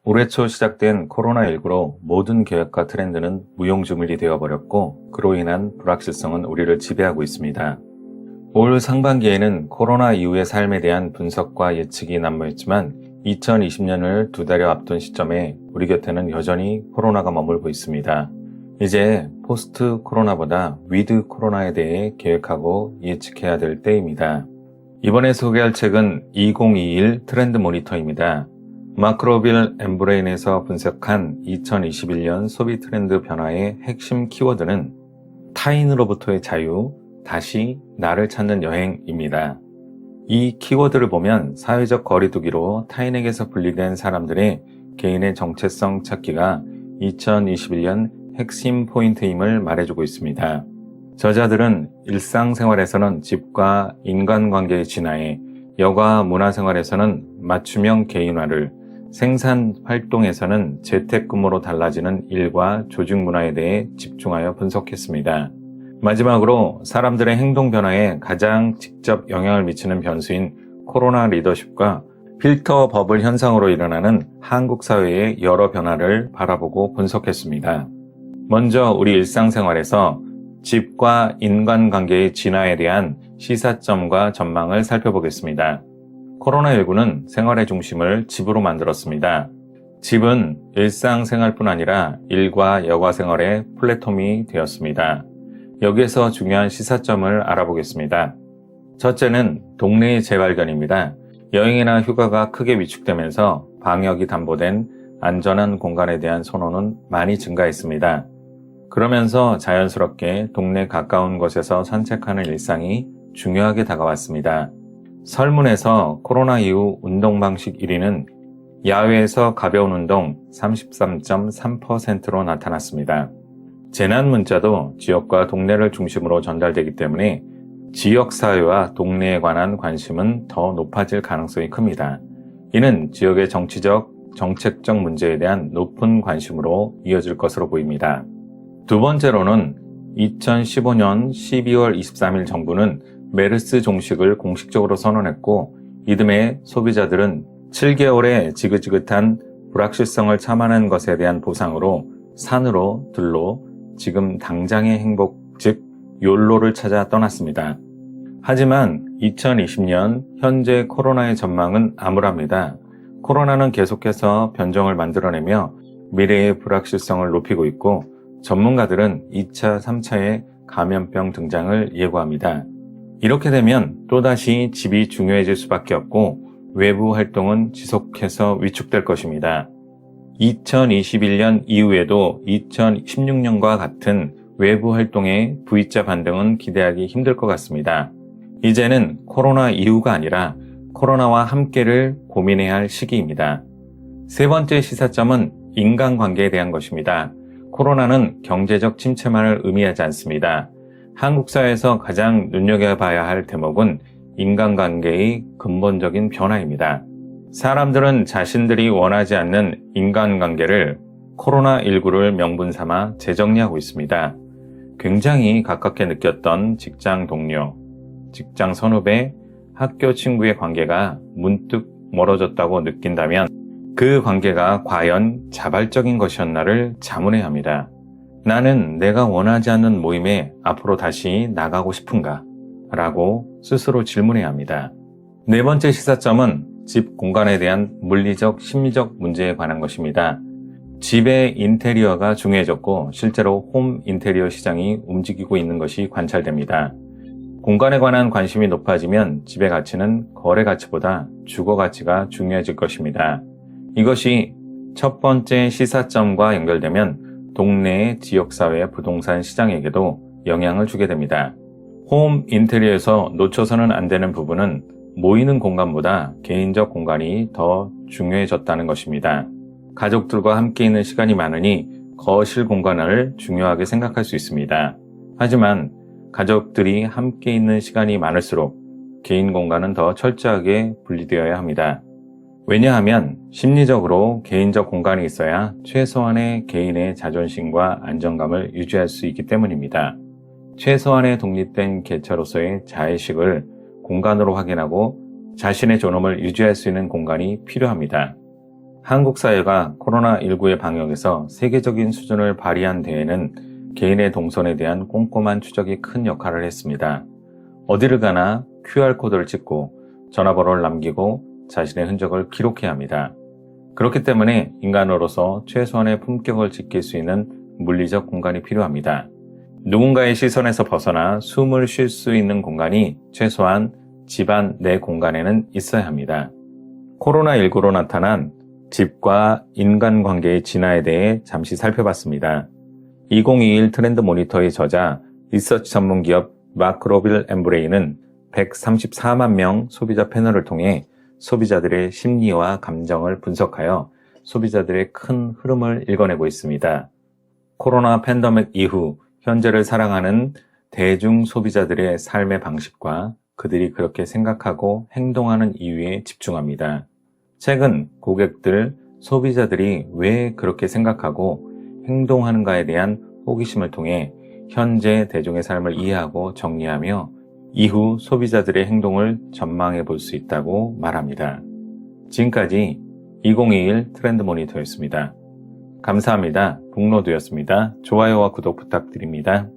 올해 초 시작된 코로나19로 모든 계획과 트렌드는 무용지물이 되어버렸고 그로 인한 불확실성은 우리를 지배하고 있습니다. 올 상반기에는 코로나 이후의 삶에 대한 분석과 예측이 난무했지만 2020년을 두 달여 앞둔 시점에 우리 곁에는 여전히 코로나가 머물고 있습니다. 이제 포스트 코로나보다 위드 코로나에 대해 계획하고 예측해야 될 때입니다. 이번에 소개할 책은 2021 트렌드 모니터입니다. 마크로빌 엠브레인에서 분석한 2021년 소비 트렌드 변화의 핵심 키워드는 타인으로부터의 자유, 다시 나를 찾는 여행입니다. 이 키워드를 보면 사회적 거리두기로 타인에게서 분리된 사람들의 개인의 정체성 찾기가 2021년 핵심 포인트임을 말해주고 있습니다. 저자들은 일상생활에서는 집과 인간관계의 진화에, 여가 문화생활에서는 맞춤형 개인화를, 생산 활동에서는 재택근무로 달라지는 일과 조직 문화에 대해 집중하여 분석했습니다. 마지막으로 사람들의 행동 변화에 가장 직접 영향을 미치는 변수인 코로나 리더십과 필터 버블 현상으로 일어나는 한국 사회의 여러 변화를 바라보고 분석했습니다. 먼저 우리 일상생활에서 집과 인간관계의 진화에 대한 시사점과 전망을 살펴보겠습니다. 코로나19는 생활의 중심을 집으로 만들었습니다. 집은 일상생활뿐 아니라 일과 여가 생활의 플랫폼이 되었습니다. 여기에서 중요한 시사점을 알아보겠습니다. 첫째는 동네의 재발견입니다. 여행이나 휴가가 크게 위축되면서 방역이 담보된 안전한 공간에 대한 선호는 많이 증가했습니다. 그러면서 자연스럽게 동네 가까운 곳에서 산책하는 일상이 중요하게 다가왔습니다. 설문에서 코로나 이후 운동 방식 1위는 야외에서 가벼운 운동 33.3%로 나타났습니다. 재난 문자도 지역과 동네를 중심으로 전달되기 때문에 지역사회와 동네에 관한 관심은 더 높아질 가능성이 큽니다. 이는 지역의 정치적, 정책적 문제에 대한 높은 관심으로 이어질 것으로 보입니다. 두 번째로는 2015년 12월 23일 정부는 메르스 종식을 공식적으로 선언했고 이듬해 소비자들은 7개월의 지긋지긋한 불확실성을 참아낸 것에 대한 보상으로 산으로 들로 지금 당장의 행복, 즉 욜로를 찾아 떠났습니다. 하지만 2020년 현재 코로나의 전망은 암울합니다. 코로나는 계속해서 변종을 만들어내며 미래의 불확실성을 높이고 있고 전문가들은 2차, 3차의 감염병 등장을 예고합니다. 이렇게 되면 또다시 집이 중요해질 수밖에 없고 외부 활동은 지속해서 위축될 것입니다. 2021년 이후에도 2016년과 같은 외부 활동의 V자 반등은 기대하기 힘들 것 같습니다. 이제는 코로나 이후가 아니라 코로나와 함께를 고민해야 할 시기입니다. 세 번째 시사점은 인간관계에 대한 것입니다. 코로나는 경제적 침체만을 의미하지 않습니다. 한국 사회에서 가장 눈여겨봐야 할 대목은 인간관계의 근본적인 변화입니다. 사람들은 자신들이 원하지 않는 인간관계를 코로나19를 명분 삼아 재정리하고 있습니다. 굉장히 가깝게 느꼈던 직장 동료, 직장 선후배, 학교 친구의 관계가 문득 멀어졌다고 느낀다면 그 관계가 과연 자발적인 것이었나를 자문해야 합니다. 나는 내가 원하지 않는 모임에 앞으로 다시 나가고 싶은가? 라고 스스로 질문해야 합니다. 네 번째 시사점은 집 공간에 대한 물리적, 심리적 문제에 관한 것입니다. 집의 인테리어가 중요해졌고 실제로 홈 인테리어 시장이 움직이고 있는 것이 관찰됩니다. 공간에 관한 관심이 높아지면 집의 가치는 거래 가치보다 주거 가치가 중요해질 것입니다. 이것이 첫 번째 시사점과 연결되면 동네의 지역사회 부동산 시장에게도 영향을 주게 됩니다. 홈 인테리어에서 놓쳐서는 안 되는 부분은 모이는 공간보다 개인적 공간이 더 중요해졌다는 것입니다. 가족들과 함께 있는 시간이 많으니 거실 공간을 중요하게 생각할 수 있습니다. 하지만 가족들이 함께 있는 시간이 많을수록 개인 공간은 더 철저하게 분리되어야 합니다. 왜냐하면 심리적으로 개인적 공간이 있어야 최소한의 개인의 자존심과 안정감을 유지할 수 있기 때문입니다. 최소한의 독립된 개체로서의 자의식을 공간으로 확인하고 자신의 존엄을 유지할 수 있는 공간이 필요합니다. 한국 사회가 코로나19의 방역에서 세계적인 수준을 발휘한 데에는 개인의 동선에 대한 꼼꼼한 추적이 큰 역할을 했습니다. 어디를 가나 QR코드를 찍고 전화번호를 남기고 자신의 흔적을 기록해야 합니다. 그렇기 때문에 인간으로서 최소한의 품격을 지킬 수 있는 물리적 공간이 필요합니다. 누군가의 시선에서 벗어나 숨을 쉴 수 있는 공간이 최소한 집안 내 공간에는 있어야 합니다. 코로나19로 나타난 집과 인간관계의 진화에 대해 잠시 살펴봤습니다. 2021 트렌드 모니터의 저자 리서치 전문기업 마크로빌 엠브레이는 134만 명 소비자 패널을 통해 소비자들의 심리와 감정을 분석하여 소비자들의 큰 흐름을 읽어내고 있습니다. 코로나 팬데믹 이후 현재를 살아가는 대중 소비자들의 삶의 방식과 그들이 그렇게 생각하고 행동하는 이유에 집중합니다. 최근 고객들, 소비자들이 왜 그렇게 생각하고 행동하는가에 대한 호기심을 통해 현재 대중의 삶을 이해하고 정리하며 이후 소비자들의 행동을 전망해 볼 수 있다고 말합니다. 지금까지 2021 트렌드 모니터였습니다. 감사합니다. 북로드였습니다. 좋아요와 구독 부탁드립니다.